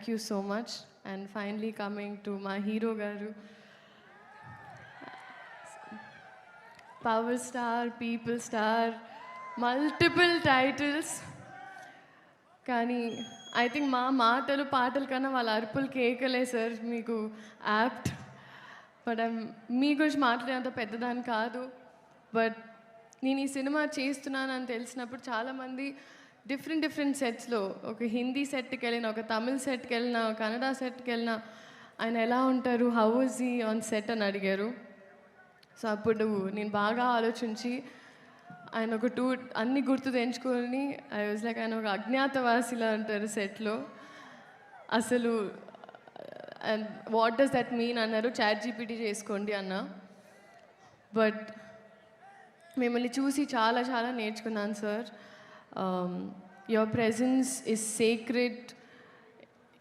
Thank you so much. And finally coming to మా hero గారు, power star, people star, multiple titles. కానీ I think మా మాటలు పాటల కన్నా వాళ్ళ అరుపులు కేకలే సార్ మీకు యాప్ట్. బట్ మీ గురించి మాట్లాడేంత పెద్దదాన్ని కాదు. బట్ నేను ఈ సినిమా చేస్తున్నానని తెలిసినప్పుడు చాలామంది డిఫరెంట్ సెట్స్లో, ఒక హిందీ సెట్కి వెళ్ళిన, ఒక తమిళ్ సెట్కి వెళ్ళిన, కన్నడ సెట్కి వెళ్ళిన, ఆయన ఎలా ఉంటారు, how is he on set అని అడిగారు. సో అప్పుడు నేను బాగా ఆలోచించి ఆయన ఒక అన్ని గుర్తు తెంచుకొని ఐ వాజ్ లైక్, ఆయన ఒక అజ్ఞాతవాసిలా అంటారు సెట్లో. అసలు and what does that mean అన్నారు. ChatGPT చేసుకోండి అన్న. బట్ మిమ్మల్ని చూసి చాలా చాలా నేర్చుకున్నాను sir. Your presence is sacred,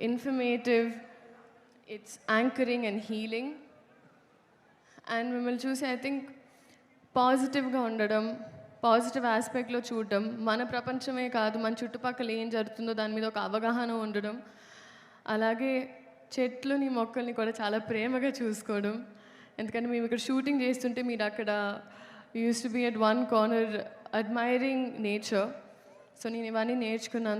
informative, it's anchoring and healing. And మిమ్మల్ని చూసి ఐ థింక్ పాజిటివ్గా ఉండడం, పాజిటివ్ ఆస్పెక్ట్లో చూడడం, మన ప్రపంచమే కాదు మన చుట్టుపక్కల ఏం జరుగుతుందో దాని మీద ఒక అవగాహన ఉండడం, అలాగే చెట్లుని మొక్కల్ని కూడా చాలా ప్రేమగా చూసుకోవడం. ఎందుకంటే మేము ఇక్కడ షూటింగ్ చేస్తుంటే మీరు అక్కడ used to be at one corner admiring nature. So నేను ఇవన్నీ నేర్చుకున్నాను.